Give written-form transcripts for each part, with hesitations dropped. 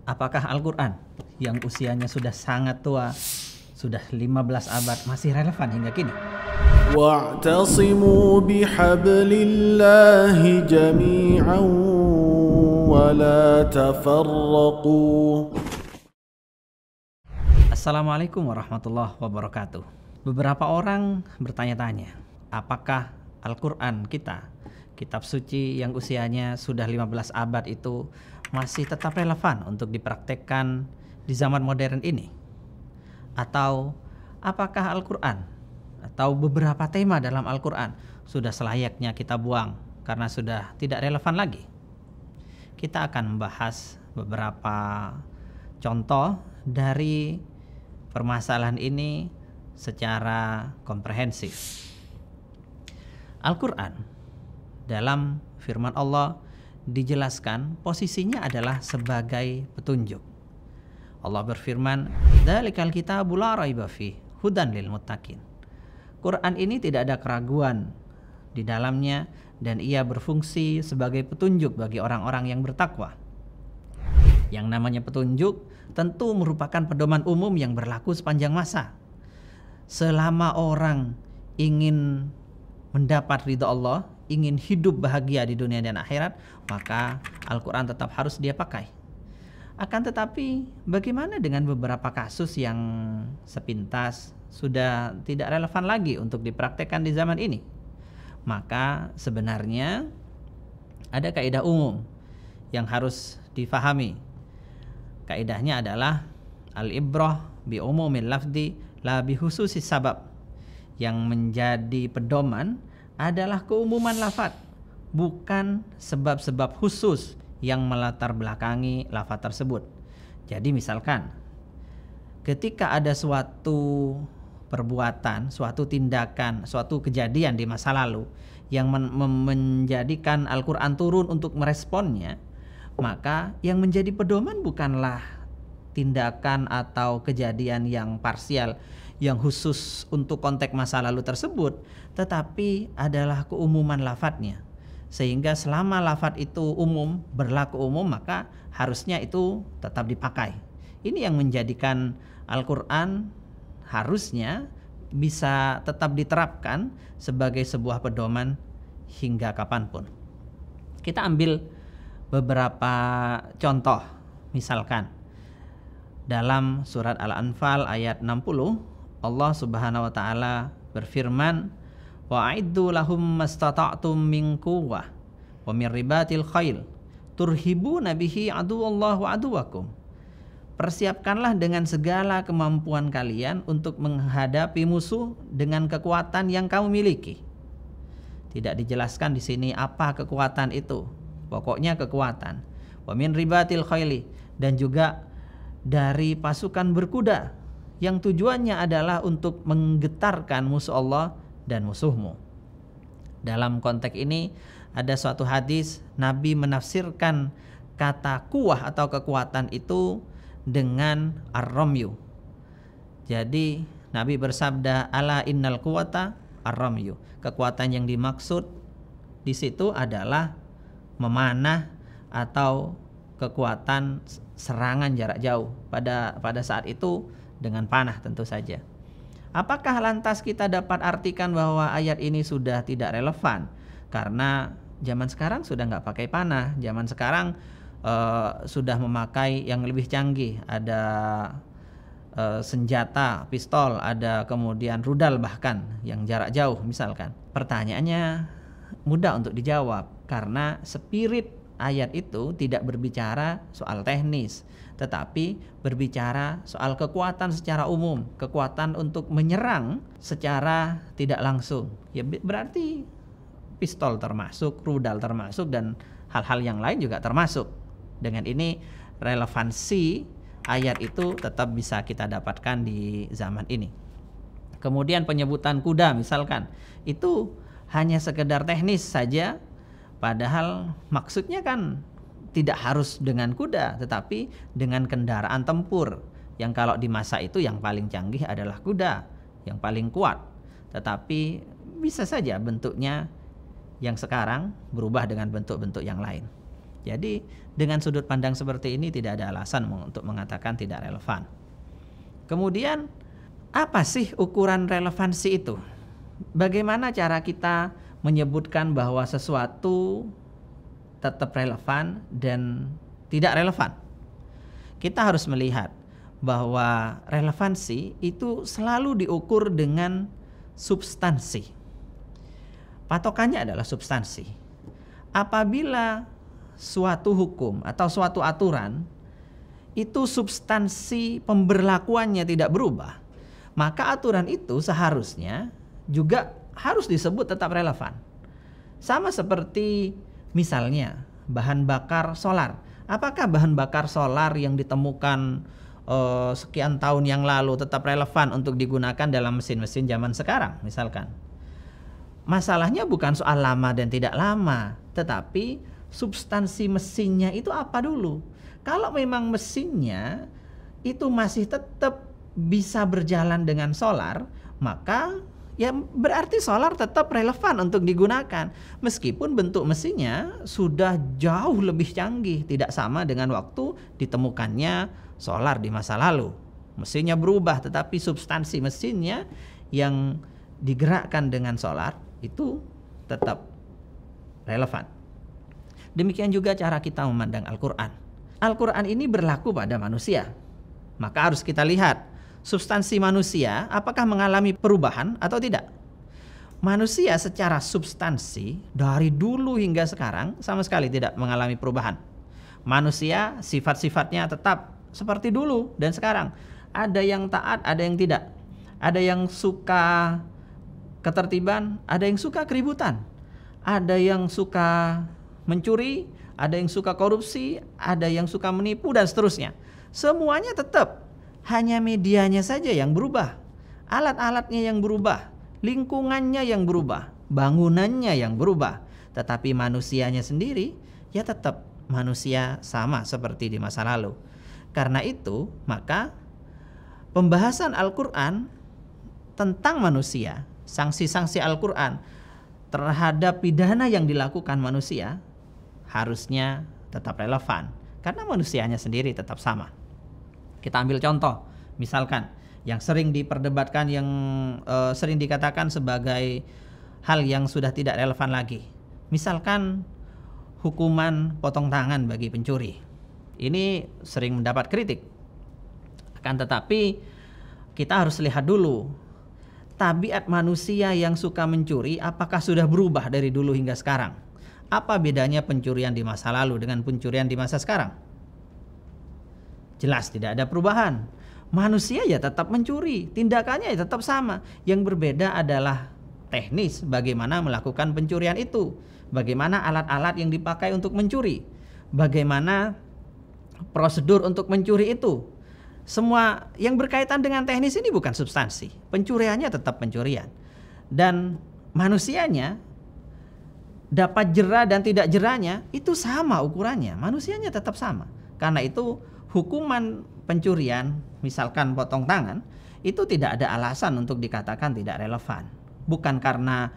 Apakah Al-Quran yang usianya sudah sangat tua, sudah 15 abad, masih relevan hingga kini? واعتصموا بحبل الله جميعا ولا تفرقوا. Assalamualaikum warahmatullahi wabarakatuh. Beberapa orang bertanya-tanya, apakah Al-Quran kita, kitab suci yang usianya sudah 15 abad itu masih tetap relevan untuk dipraktekkan di zaman modern ini? Atau apakah Al-Quran atau beberapa tema dalam Al-Quran sudah selayaknya kita buang karena sudah tidak relevan lagi? Kita akan membahas beberapa contoh dari permasalahan ini secara komprehensif. Al-Quran dalam firman Allah dijelaskan posisinya adalah sebagai petunjuk. Allah berfirman, "Dzalikal kitabu la raiba fihi hudan lil muttaqin." Quran ini tidak ada keraguan di dalamnya dan ia berfungsi sebagai petunjuk bagi orang-orang yang bertakwa. Yang namanya petunjuk tentu merupakan pedoman umum yang berlaku sepanjang masa. Selama orang ingin mendapat ridha Allah, ingin hidup bahagia di dunia dan akhirat, maka Al-Quran tetap harus dia pakai. Akan tetapi bagaimana dengan beberapa kasus yang sepintas sudah tidak relevan lagi untuk dipraktekkan di zaman ini? Maka sebenarnya ada kaidah umum yang harus difahami. Kaidahnya adalah al-ibrah bi umumil lafzi la bi khususis sabab. Yang menjadi pedoman adalah keumuman lafaz, bukan sebab-sebab khusus yang melatar belakangi lafaz tersebut. Jadi misalkan ketika ada suatu perbuatan, suatu tindakan, suatu kejadian di masa lalu yang menjadikan Al-Quran turun untuk meresponnya, maka yang menjadi pedoman bukanlah tindakan atau kejadian yang parsial yang khusus untuk konteks masa lalu tersebut, tetapi adalah keumuman lafadznya. Sehingga selama lafadz itu umum, berlaku umum, maka harusnya itu tetap dipakai. Ini yang menjadikan Al-Quran harusnya bisa tetap diterapkan sebagai sebuah pedoman hingga kapanpun. Kita ambil beberapa contoh. Misalkan dalam surat Al-Anfal ayat 60, Allah Subhanahu wa taala berfirman, "Wa'iddu lahum mastata'tum min quwwah wa min ribatil khail turhibuna bihi aduwallahu aduwakum." Persiapkanlah dengan segala kemampuan kalian untuk menghadapi musuh dengan kekuatan yang kamu miliki. Tidak dijelaskan di sini apa kekuatan itu. Pokoknya kekuatan. Wa min ribatil khaili, dan juga dari pasukan berkuda yang tujuannya adalah untuk menggetarkan musuh Allah dan musuhmu. Dalam konteks ini ada suatu hadis Nabi menafsirkan kata kuwah atau kekuatan itu dengan ar-ramyu. Jadi Nabi bersabda, "Ala innal quwata ar-ramyu." Kekuatan yang dimaksud di situ adalah memanah atau kekuatan serangan jarak jauh pada saat itu dengan panah tentu saja. Apakah lantas kita dapat artikan bahwa ayat ini sudah tidak relevan? Karena zaman sekarang sudah nggak pakai panah, zaman sekarang sudah memakai yang lebih canggih, ada senjata, pistol, ada kemudian rudal bahkan yang jarak jauh misalkan. Pertanyaannya mudah untuk dijawab karena spirit ayat itu tidak berbicara soal teknis, tetapi berbicara soal kekuatan secara umum, kekuatan untuk menyerang secara tidak langsung. Ya berarti pistol termasuk, rudal termasuk, dan hal-hal yang lain juga termasuk. Dengan ini relevansi ayat itu tetap bisa kita dapatkan di zaman ini. Kemudian penyebutan kuda misalkan, itu hanya sekedar teknis saja, padahal maksudnya kan tidak harus dengan kuda, tetapi dengan kendaraan tempur yang kalau di masa itu yang paling canggih adalah kuda, yang paling kuat. Tetapi bisa saja bentuknya yang sekarang berubah dengan bentuk-bentuk yang lain. Jadi dengan sudut pandang seperti ini tidak ada alasan untuk mengatakan tidak relevan. Kemudian apa sih ukuran relevansi itu? Bagaimana cara kita menyebutkan bahwa sesuatu tetap relevan dan tidak relevan? Kita harus melihat bahwa relevansi itu selalu diukur dengan substansi. Patokannya adalah substansi. Apabila suatu hukum atau suatu aturan itu substansi pemberlakuannya tidak berubah, maka aturan itu seharusnya juga harus disebut tetap relevan. Sama seperti misalnya bahan bakar solar. Apakah bahan bakar solar yang ditemukan sekian tahun yang lalu tetap relevan untuk digunakan dalam mesin-mesin zaman sekarang misalkan? Masalahnya bukan soal lama dan tidak lama, tetapi substansi mesinnya itu apa dulu. Kalau memang mesinnya itu masih tetap bisa berjalan dengan solar, maka ya berarti solar tetap relevan untuk digunakan. Meskipun bentuk mesinnya sudah jauh lebih canggih, tidak sama dengan waktu ditemukannya solar di masa lalu. Mesinnya berubah, tetapi substansi mesinnya yang digerakkan dengan solar itu tetap relevan. Demikian juga cara kita memandang Al-Quran. Al-Quran ini berlaku pada manusia. Maka harus kita lihat substansi manusia apakah mengalami perubahan atau tidak. Manusia secara substansi dari dulu hingga sekarang sama sekali tidak mengalami perubahan. Manusia sifat-sifatnya tetap seperti dulu dan sekarang. Ada yang taat, ada yang tidak. Ada yang suka ketertiban, ada yang suka keributan. Ada yang suka mencuri, ada yang suka korupsi, ada yang suka menipu dan seterusnya. Semuanya tetap, hanya medianya saja yang berubah, alat-alatnya yang berubah, lingkungannya yang berubah, bangunannya yang berubah. Tetapi manusianya sendiri ya tetap manusia sama seperti di masa lalu. Karena itu maka pembahasan Al-Quran tentang manusia, sanksi-sanksi Al-Quran terhadap pidana yang dilakukan manusia harusnya tetap relevan karena manusianya sendiri tetap sama. Kita ambil contoh, misalkan yang sering diperdebatkan, yang sering dikatakan sebagai hal yang sudah tidak relevan lagi. Misalkan hukuman potong tangan bagi pencuri. Ini sering mendapat kritik. Akan tetapi kita harus lihat dulu tabiat manusia yang suka mencuri apakah sudah berubah dari dulu hingga sekarang. Apa bedanya pencurian di masa lalu dengan pencurian di masa sekarang? Jelas tidak ada perubahan. Manusia ya tetap mencuri, tindakannya ya tetap sama. Yang berbeda adalah teknis bagaimana melakukan pencurian itu, bagaimana alat-alat yang dipakai untuk mencuri, bagaimana prosedur untuk mencuri itu. Semua yang berkaitan dengan teknis ini bukan substansi. Pencuriannya tetap pencurian. Dan manusianya dapat jera dan tidak jeranya itu sama ukurannya. Manusianya tetap sama. Karena itu hukuman pencurian, misalkan potong tangan, itu tidak ada alasan untuk dikatakan tidak relevan. Bukan karena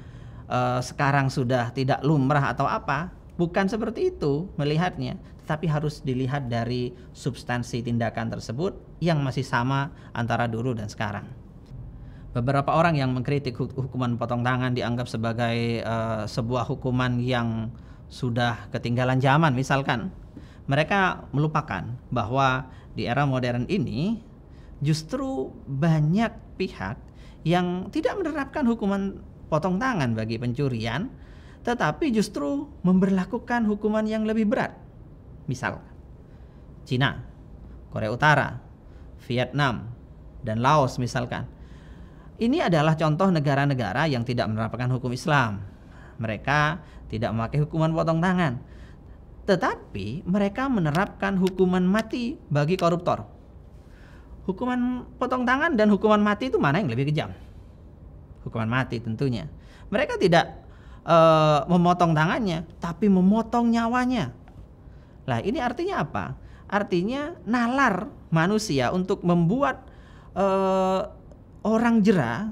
sekarang sudah tidak lumrah atau apa. Bukan seperti itu melihatnya, tetapi harus dilihat dari substansi tindakan tersebut yang masih sama antara dulu dan sekarang. Beberapa orang yang mengkritik hukuman potong tangan dianggap sebagai sebuah hukuman yang sudah ketinggalan zaman misalkan. Mereka melupakan bahwa di era modern ini justru banyak pihak yang tidak menerapkan hukuman potong tangan bagi pencurian, tetapi justru memberlakukan hukuman yang lebih berat. Misal Cina, Korea Utara, Vietnam, dan Laos misalkan. Ini adalah contoh negara-negara yang tidak menerapkan hukum Islam. Mereka tidak memakai hukuman potong tangan, tetapi mereka menerapkan hukuman mati bagi koruptor. Hukuman potong tangan dan hukuman mati itu mana yang lebih kejam? Hukuman mati tentunya. Mereka tidak memotong tangannya, tapi memotong nyawanya. Lah ini artinya apa? Artinya nalar manusia untuk membuat orang jera,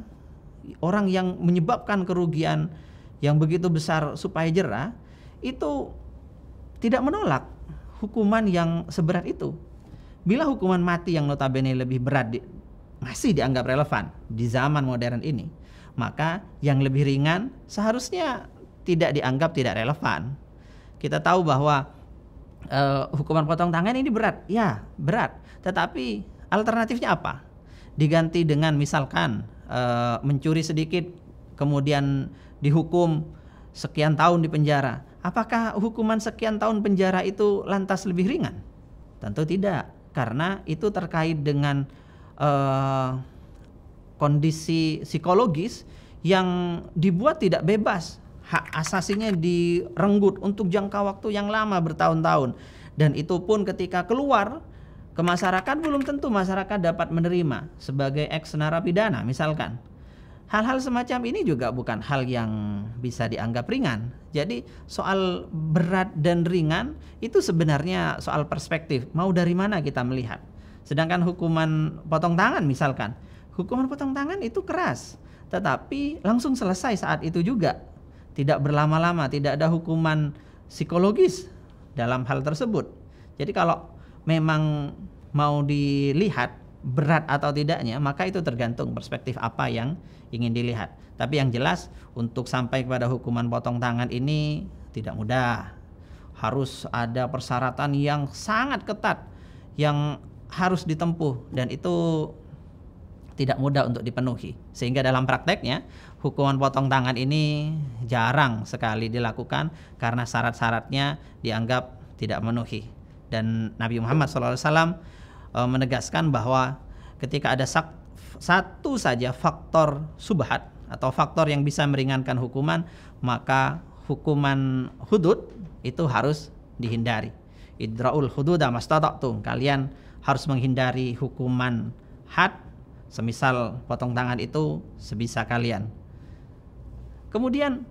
orang yang menyebabkan kerugian yang begitu besar supaya jera, itu tidak menolak hukuman yang seberat itu. Bila hukuman mati yang notabene lebih berat masih dianggap relevan di zaman modern ini, maka yang lebih ringan seharusnya tidak dianggap tidak relevan. Kita tahu bahwa hukuman potong tangan ini berat, ya berat. Tetapi alternatifnya apa? Diganti dengan misalkan mencuri sedikit kemudian dihukum sekian tahun di penjara. Apakah hukuman sekian tahun penjara itu lantas lebih ringan? Tentu tidak, karena itu terkait dengan kondisi psikologis yang dibuat tidak bebas. Hak asasinya direnggut untuk jangka waktu yang lama bertahun-tahun, dan itu pun ketika keluar ke masyarakat belum tentu masyarakat dapat menerima sebagai ex narapidana misalkan. Hal-hal semacam ini juga bukan hal yang bisa dianggap ringan. Jadi soal berat dan ringan itu sebenarnya soal perspektif, mau dari mana kita melihat. Sedangkan hukuman potong tangan misalkan, hukuman potong tangan itu keras, tetapi langsung selesai saat itu juga. Tidak berlama-lama, tidak ada hukuman psikologis dalam hal tersebut. Jadi kalau memang mau dilihat berat atau tidaknya, maka itu tergantung perspektif apa yang ingin dilihat. Tapi yang jelas untuk sampai kepada hukuman potong tangan ini tidak mudah. Harus ada persyaratan yang sangat ketat yang harus ditempuh, dan itu tidak mudah untuk dipenuhi. Sehingga dalam prakteknya hukuman potong tangan ini jarang sekali dilakukan karena syarat-syaratnya dianggap tidak memenuhi. Dan Nabi Muhammad SAW menegaskan bahwa ketika ada satu saja faktor subhat atau faktor yang bisa meringankan hukuman, maka hukuman hudud itu harus dihindari. Idra'ul hududa mastata'tum, kalian harus menghindari hukuman had, semisal potong tangan itu sebisa kalian. Kemudian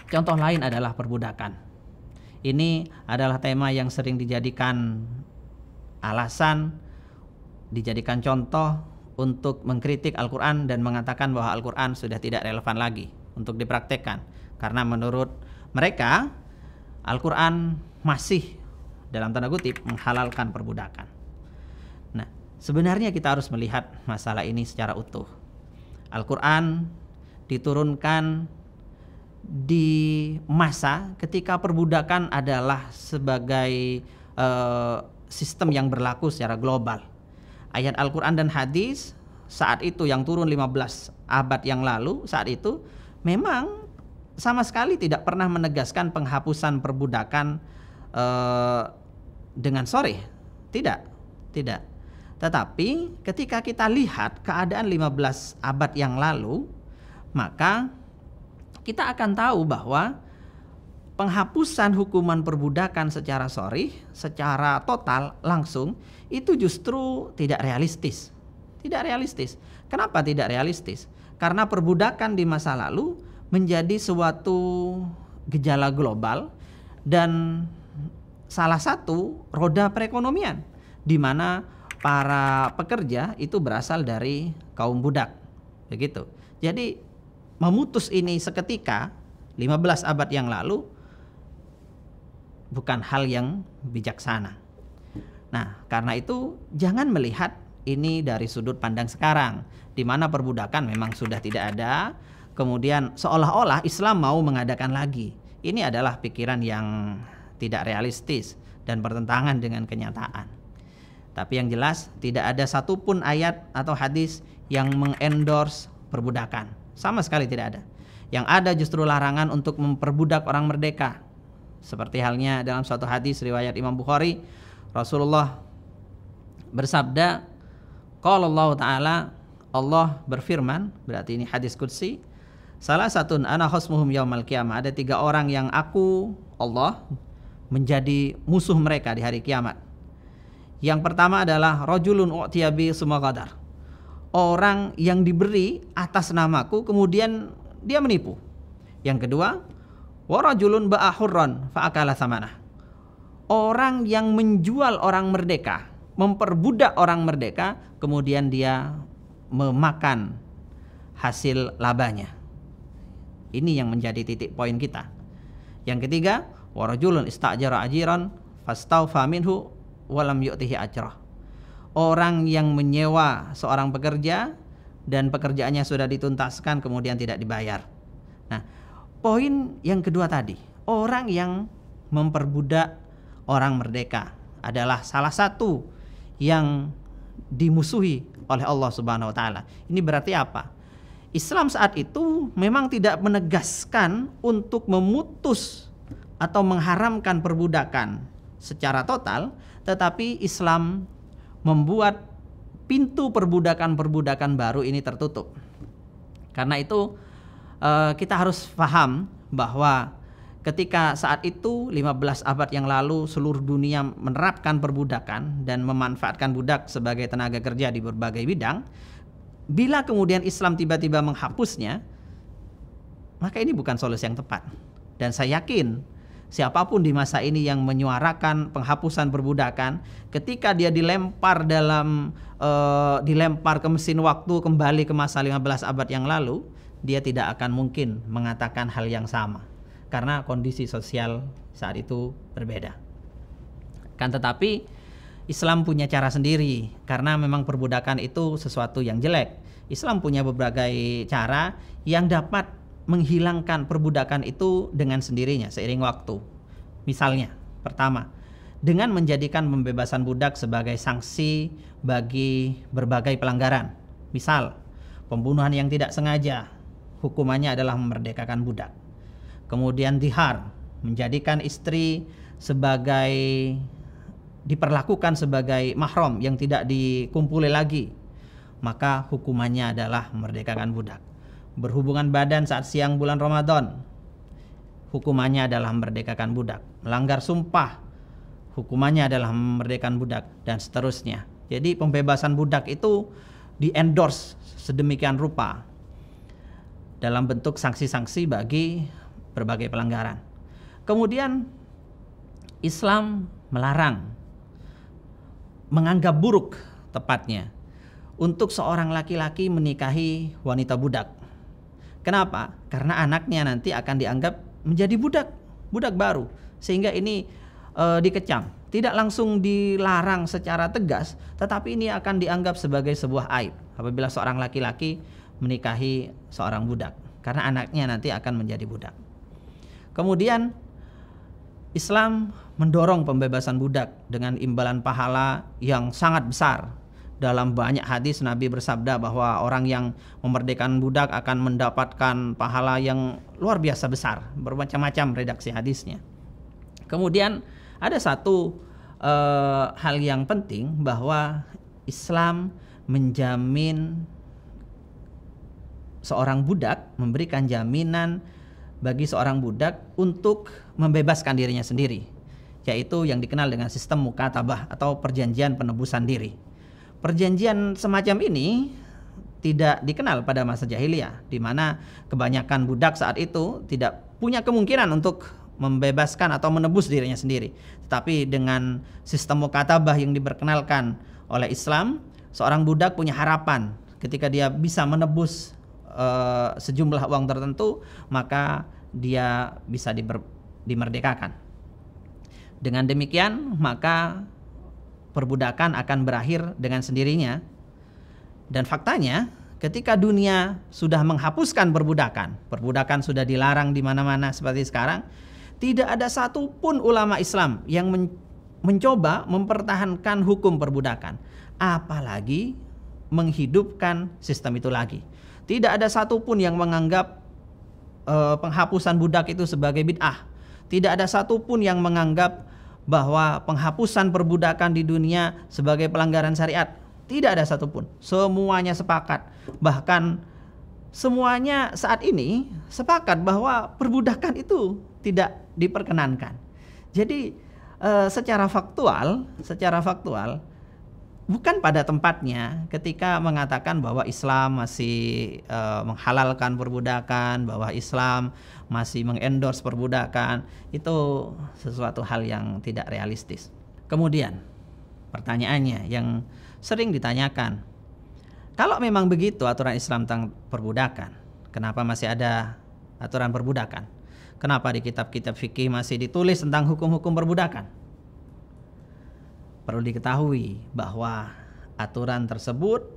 contoh lain adalah perbudakan. Ini adalah tema yang sering dijadikan alasan, dijadikan contoh untuk mengkritik Al-Quran dan mengatakan bahwa Al-Quran sudah tidak relevan lagi untuk dipraktekkan. Karena menurut mereka Al-Quran masih dalam tanda kutip menghalalkan perbudakan. Nah, sebenarnya kita harus melihat masalah ini secara utuh. Al-Quran diturunkan di masa ketika perbudakan adalah sebagai sistem yang berlaku secara global. Ayat Al-Quran dan hadis saat itu yang turun 15 abad yang lalu, saat itu memang sama sekali tidak pernah menegaskan penghapusan perbudakan dengan sharih. Tidak. Tetapi ketika kita lihat keadaan 15 abad yang lalu, maka kita akan tahu bahwa penghapusan hukuman perbudakan secara sharih, secara total langsung, itu justru tidak realistis. Tidak realistis. Kenapa tidak realistis? Karena perbudakan di masa lalu menjadi suatu gejala global dan salah satu roda perekonomian, di mana para pekerja itu berasal dari kaum budak. Begitu. Jadi memutus ini seketika 15 abad yang lalu bukan hal yang bijaksana. Nah, karena itu jangan melihat ini dari sudut pandang sekarang, di mana perbudakan memang sudah tidak ada, kemudian seolah-olah Islam mau mengadakan lagi. Ini adalah pikiran yang tidak realistis dan bertentangan dengan kenyataan. Tapi yang jelas tidak ada satupun ayat atau hadis yang mengendorse perbudakan. Sama sekali tidak ada. Yang ada justru larangan untuk memperbudak orang merdeka. Seperti halnya dalam suatu hadis riwayat Imam Bukhari, Rasulullah bersabda, qala Allah Ta'ala, Allah berfirman, berarti ini hadis qudsi, salah satun ana khasmuhum yaumal qiyamah, ada 3 orang yang aku, Allah, menjadi musuh mereka di hari kiamat. Yang pertama adalah rajulun u'tiya bi summa qadar, orang yang diberi atas namaku kemudian dia menipu. Yang kedua, wa rajulun ba'a hurran fa akala thamanah, orang yang menjual orang merdeka, memperbudak orang merdeka, kemudian dia memakan hasil labanya. Ini yang menjadi titik poin kita. Yang ketiga, Wa rajulun istajara ajiran fastawfa minhu wa lam yu'tihi ajrah. Orang yang menyewa seorang pekerja dan pekerjaannya sudah dituntaskan kemudian tidak dibayar. Nah, poin yang kedua tadi, orang yang memperbudak orang merdeka adalah salah satu yang dimusuhi oleh Allah Subhanahu wa taala. Ini berarti apa? Islam saat itu memang tidak menegaskan untuk memutus atau mengharamkan perbudakan secara total, tetapi Islam membuat pintu perbudakan-perbudakan baru ini tertutup. Karena itu kita harus paham bahwa ketika saat itu 15 abad yang lalu seluruh dunia menerapkan perbudakan dan memanfaatkan budak sebagai tenaga kerja di berbagai bidang, bila kemudian Islam tiba-tiba menghapusnya, maka ini bukan solusi yang tepat. Dan saya yakin siapapun di masa ini yang menyuarakan penghapusan perbudakan, ketika dia dilempar dilempar ke mesin waktu kembali ke masa 15 abad yang lalu, dia tidak akan mungkin mengatakan hal yang sama karena kondisi sosial saat itu berbeda. Kan tetapi Islam punya cara sendiri karena memang perbudakan itu sesuatu yang jelek. Islam punya berbagai cara yang dapat menghilangkan perbudakan itu dengan sendirinya seiring waktu. Misalnya, pertama, dengan menjadikan pembebasan budak sebagai sanksi bagi berbagai pelanggaran. Misal, pembunuhan yang tidak sengaja, hukumannya adalah memerdekakan budak. Kemudian dihar, menjadikan istri diperlakukan sebagai mahram yang tidak dikumpuli lagi, maka hukumannya adalah memerdekakan budak. Berhubungan badan saat siang bulan Ramadan, hukumannya adalah memerdekakan budak. Melanggar sumpah, hukumannya adalah memerdekakan budak, dan seterusnya. Jadi pembebasan budak itu di-endorse sedemikian rupa dalam bentuk sanksi-sanksi bagi berbagai pelanggaran. Kemudian Islam melarang, menganggap buruk tepatnya, untuk seorang laki-laki menikahi wanita budak. Kenapa? Karena anaknya nanti akan dianggap menjadi budak baru, sehingga ini dikecam. Tidak langsung dilarang secara tegas, tetapi ini akan dianggap sebagai sebuah aib apabila seorang laki-laki menikahi seorang budak, karena anaknya nanti akan menjadi budak. Kemudian Islam mendorong pembebasan budak dengan imbalan pahala yang sangat besar. Dalam banyak hadis Nabi bersabda bahwa orang yang memerdekakan budak akan mendapatkan pahala yang luar biasa besar. Bermacam-macam redaksi hadisnya. Kemudian ada satu hal yang penting, bahwa Islam menjamin seorang budak, memberikan jaminan bagi seorang budak untuk membebaskan dirinya sendiri, yaitu yang dikenal dengan sistem mukatabah atau perjanjian penebusan diri. Perjanjian semacam ini tidak dikenal pada masa jahiliyah, di mana kebanyakan budak saat itu tidak punya kemungkinan untuk membebaskan atau menebus dirinya sendiri. Tetapi dengan sistem mukatabah yang diperkenalkan oleh Islam, seorang budak punya harapan ketika dia bisa menebus sejumlah uang tertentu, maka dia bisa dimerdekakan. Dengan demikian, maka perbudakan akan berakhir dengan sendirinya. Dan faktanya, ketika dunia sudah menghapuskan perbudakan sudah dilarang di mana-mana seperti sekarang, tidak ada satupun ulama Islam yang mencoba mempertahankan hukum perbudakan, apalagi menghidupkan sistem itu lagi. Tidak ada satupun yang menganggap penghapusan budak itu sebagai bid'ah. Tidak ada satupun yang menganggap bahwa penghapusan perbudakan di dunia sebagai pelanggaran syariat. Tidak ada satupun. Semuanya sepakat. Bahkan semuanya saat ini sepakat bahwa perbudakan itu tidak diperkenankan. Jadi secara faktual bukan pada tempatnya ketika mengatakan bahwa Islam masih menghalalkan perbudakan, bahwa Islam masih mengendorse perbudakan. Itu sesuatu hal yang tidak realistis. Kemudian pertanyaannya yang sering ditanyakan, kalau memang begitu aturan Islam tentang perbudakan, kenapa masih ada aturan perbudakan? Kenapa di kitab-kitab fikih masih ditulis tentang hukum-hukum perbudakan? Perlu diketahui bahwa aturan tersebut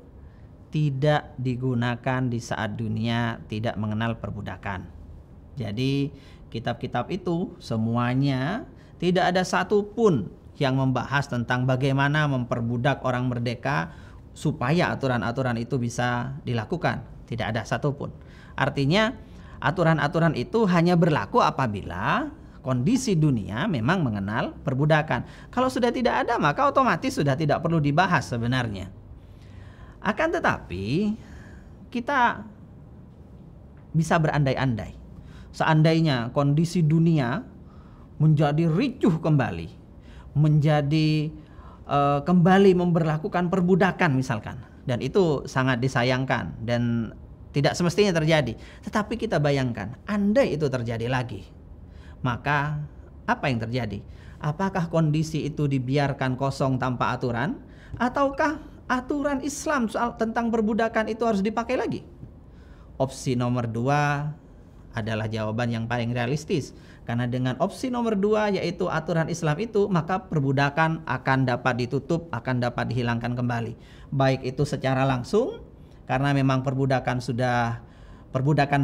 tidak digunakan di saat dunia tidak mengenal perbudakan. Jadi kitab-kitab itu semuanya tidak ada satupun yang membahas tentang bagaimana memperbudak orang merdeka supaya aturan-aturan itu bisa dilakukan. Tidak ada satupun. Artinya aturan-aturan itu hanya berlaku apabila kondisi dunia memang mengenal perbudakan. Kalau sudah tidak ada, maka otomatis sudah tidak perlu dibahas sebenarnya. Akan tetapi kita bisa berandai-andai. Seandainya kondisi dunia menjadi ricuh kembali, menjadi kembali memberlakukan perbudakan misalkan, dan itu sangat disayangkan dan tidak semestinya terjadi. Tetapi kita bayangkan, andai itu terjadi lagi, maka apa yang terjadi? Apakah kondisi itu dibiarkan kosong tanpa aturan, ataukah aturan Islam soal tentang perbudakan itu harus dipakai lagi? Opsi nomor 2 adalah jawaban yang paling realistis. Karena dengan opsi nomor 2 yaitu aturan Islam itu, maka perbudakan akan dapat ditutup, akan dapat dihilangkan kembali. Baik itu secara langsung karena memang perbudakan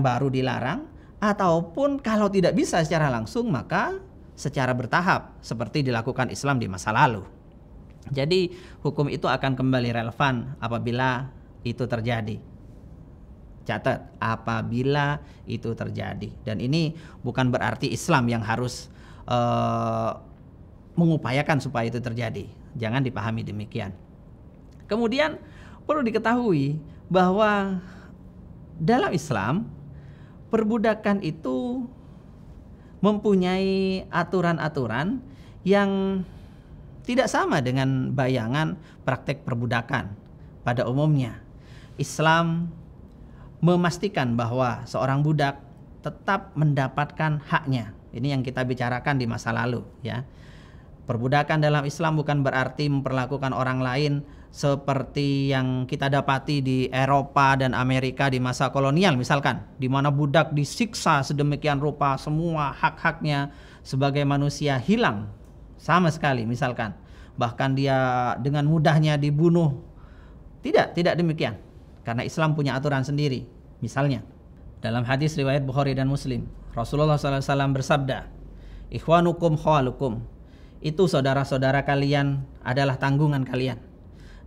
baru dilarang, ataupun kalau tidak bisa secara langsung maka secara bertahap seperti dilakukan Islam di masa lalu. Jadi hukum itu akan kembali relevan apabila itu terjadi. Catat, apabila itu terjadi. Dan ini bukan berarti Islam yang harus mengupayakan supaya itu terjadi. Jangan dipahami demikian. Kemudian perlu diketahui bahwa dalam Islam perbudakan itu mempunyai aturan-aturan yang tidak sama dengan bayangan praktek perbudakan pada umumnya. Islam memastikan bahwa seorang budak tetap mendapatkan haknya. Ini yang kita bicarakan di masa lalu, ya. Perbudakan dalam Islam bukan berarti memperlakukan orang lain seperti yang kita dapati di Eropa dan Amerika di masa kolonial misalkan, di mana budak disiksa sedemikian rupa, semua hak-haknya sebagai manusia hilang sama sekali misalkan. Bahkan dia dengan mudahnya dibunuh. Tidak demikian. Karena Islam punya aturan sendiri. Misalnya dalam hadis riwayat Bukhari dan Muslim, Rasulullah SAW bersabda, "Ikhwanukum khawalukum." Itu saudara-saudara kalian adalah tanggungan kalian.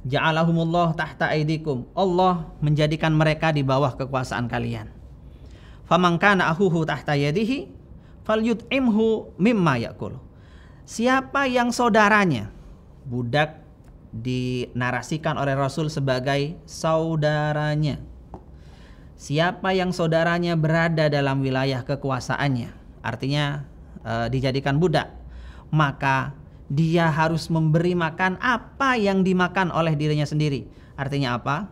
Ja'alahumullah tahta aidikum. Allah menjadikan mereka di bawah kekuasaan kalian. Faman kana ahuhu tahta yadihi falyut'imhu mimma ya'kul. Siapa yang saudaranya, budak dinarasikan oleh Rasul sebagai saudaranya. Siapa yang saudaranya berada dalam wilayah kekuasaannya, artinya dijadikan budak, maka dia harus memberi makan apa yang dimakan oleh dirinya sendiri. Artinya apa?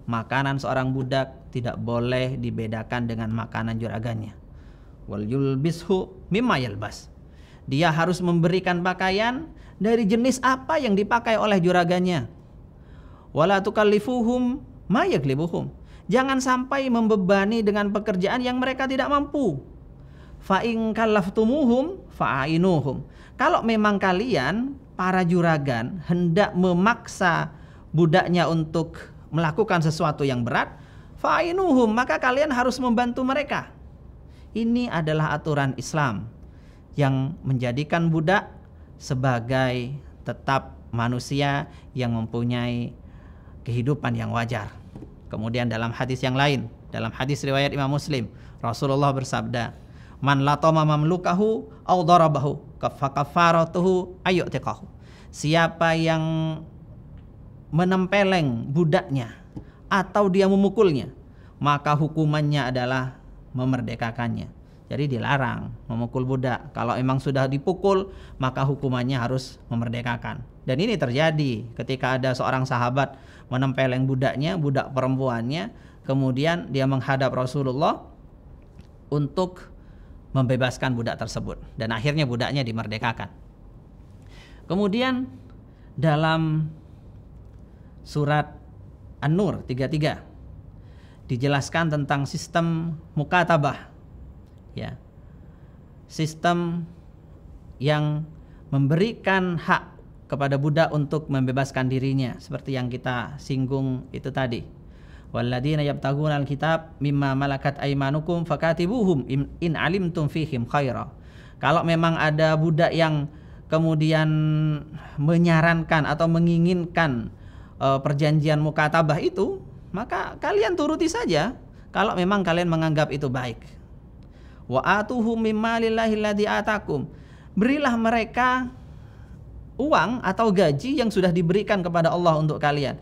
Makanan seorang budak tidak boleh dibedakan dengan makanan juragannya. Wal yulbishu mimma yalbas. Dia harus memberikan pakaian dari jenis apa yang dipakai oleh juragannya. Wala tukallifuhum ma yaglibuhum. Jangan sampai membebani dengan pekerjaan yang mereka tidak mampu. Fa in kallaftumuhum fa'ainuhum. Kalau memang kalian para juragan hendak memaksa budaknya untuk melakukan sesuatu yang berat, fa'ainuhum, maka kalian harus membantu mereka. Ini adalah aturan Islam yang menjadikan budak sebagai tetap manusia yang mempunyai kehidupan yang wajar. Kemudian dalam hadis yang lain, dalam hadis riwayat Imam Muslim, Rasulullah bersabda, "Man latama mamlukahu aw darabahu kafaratuhu ayyutiqahu." Siapa yang menempeleng budaknya atau dia memukulnya, maka hukumannya adalah memerdekakannya. Jadi dilarang memukul budak. Kalau memang sudah dipukul, maka hukumannya harus memerdekakan. Dan ini terjadi ketika ada seorang sahabat menempeleng budaknya, budak perempuannya, kemudian dia menghadap Rasulullah untuk membebaskan budak tersebut, dan akhirnya budaknya dimerdekakan. Kemudian dalam surat An-Nur 33 dijelaskan tentang sistem mukatabah, ya. sistem yang memberikan hak kepada budak untuk membebaskan dirinya, seperti yang kita singgung itu tadi. Walladzina yabtaguna alkitab mimma malakat aymanukum fakatibuhum in alimtum fihim khaira. Kalau memang ada budak yang kemudian menyarankan atau menginginkan perjanjian mukatabah itu, maka kalian turuti saja kalau memang kalian menganggap itu baik. Wa atuhum mimma lillahi alladzi atakum. Berilah mereka uang atau gaji yang sudah diberikan kepada Allah untuk kalian.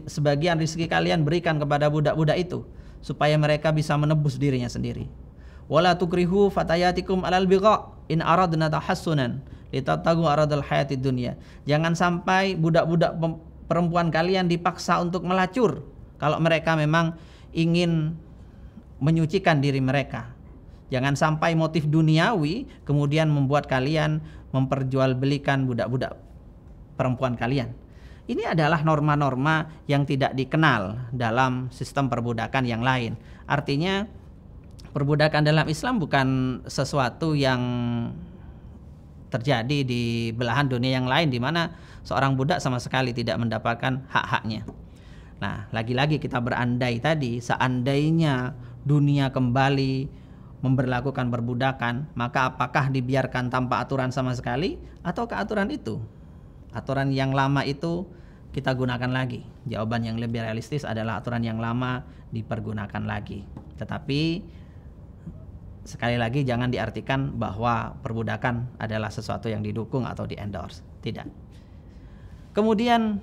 Sebagian rezeki kalian berikan kepada budak-budak itu supaya mereka bisa menebus dirinya sendiri. Wala tukrihu fatayatikum alal bigha in aradna tahassunan litabtagu aradal hayatid dunya. Jangan sampai budak-budak perempuan kalian dipaksa untuk melacur kalau mereka memang ingin menyucikan diri mereka. Jangan sampai motif duniawi kemudian membuat kalian memperjualbelikan budak-budak perempuan kalian. Ini adalah norma-norma yang tidak dikenal dalam sistem perbudakan yang lain. Artinya perbudakan dalam Islam bukan sesuatu yang terjadi di belahan dunia yang lain di mana seorang budak sama sekali tidak mendapatkan hak-haknya. Nah, lagi-lagi kita berandai tadi, seandainya dunia kembali memberlakukan perbudakan, maka apakah dibiarkan tanpa aturan sama sekali atau aturan itu? Aturan yang lama itu kita gunakan lagi. Jawaban yang lebih realistis adalah aturan yang lama dipergunakan lagi. Tetapi sekali lagi jangan diartikan bahwa perbudakan adalah sesuatu yang didukung atau di-endorse. Tidak. Kemudian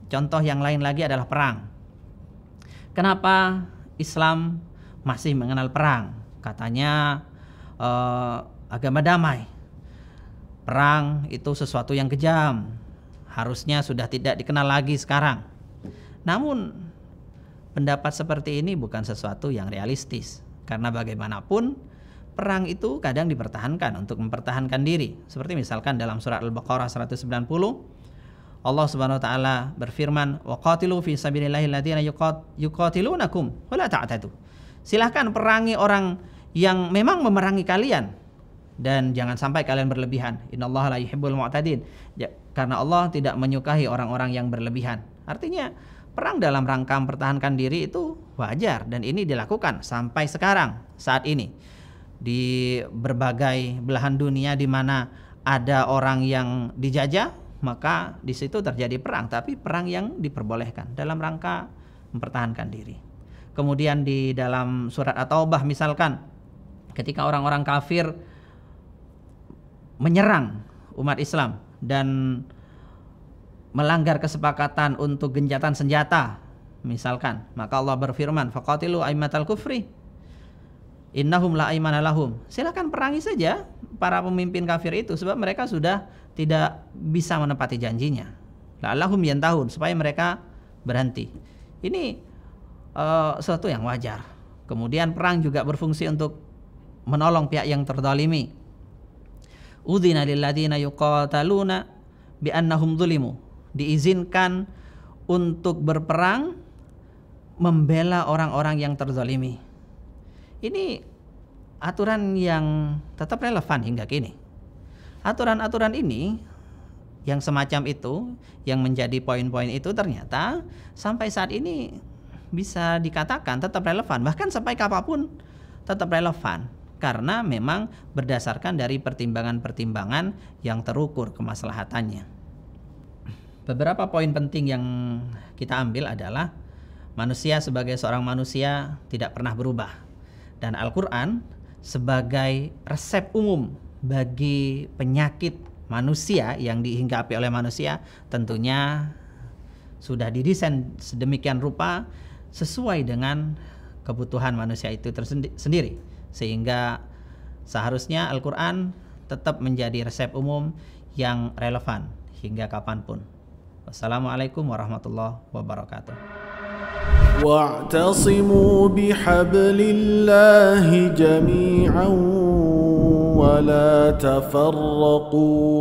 contoh yang lain lagi adalah perang. Kenapa Islam masih mengenal perang? Katanya agama damai. Perang itu sesuatu yang kejam, harusnya sudah tidak dikenal lagi sekarang. Namun pendapat seperti ini bukan sesuatu yang realistis, karena bagaimanapun perang itu kadang dipertahankan untuk mempertahankan diri. Seperti misalkan dalam surat Al-Baqarah 190, Allah Subhanahu wa taala berfirman, "Wa qatilu fi sabilillahi alladziina yuqatilunakum wa la ta'tadu." Silahkan perangi orang yang memang memerangi kalian dan jangan sampai kalian berlebihan. Innallaha la yuhibbul mu'tadin. Karena Allah tidak menyukai orang-orang yang berlebihan. Artinya perang dalam rangka mempertahankan diri itu wajar dan ini dilakukan sampai sekarang saat ini di berbagai belahan dunia di mana ada orang yang dijajah, maka di situ terjadi perang, tapi perang yang diperbolehkan dalam rangka mempertahankan diri. Kemudian di dalam surat At-Taubah misalkan, ketika orang-orang kafir menyerang umat Islam dan melanggar kesepakatan untuk gencatan senjata misalkan, maka Allah berfirman, faqatilu aimatal kufri innahum la aimana lahum. Silakan perangi saja para pemimpin kafir itu sebab mereka sudah tidak bisa menepati janjinya. La'allahum yantahun, supaya mereka berhenti. Ini sesuatu yang wajar. Kemudian perang juga berfungsi untuk menolong pihak yang terzalimi. Udzina lil ladzina yuqataluna bi annahum zulimu. Diizinkan untuk berperang membela orang-orang yang terzalimi. Ini aturan yang tetap relevan hingga kini. Aturan-aturan ini yang semacam itu, yang menjadi poin-poin itu ternyata sampai saat ini bisa dikatakan tetap relevan, bahkan sampai kapanpun tetap relevan, karena memang berdasarkan dari pertimbangan-pertimbangan yang terukur kemaslahatannya. Beberapa poin penting yang kita ambil adalah manusia sebagai seorang manusia tidak pernah berubah, dan Al-Quran sebagai resep umum bagi penyakit manusia yang dihinggapi oleh manusia tentunya sudah didesain sedemikian rupa sesuai dengan kebutuhan manusia itu sendiri, sehingga seharusnya Al-Quran tetap menjadi resep umum yang relevan hingga kapanpun. Wassalamualaikum warahmatullahi wabarakatuh. واعتصموا بحبل الله جميعا ولا تفرقوا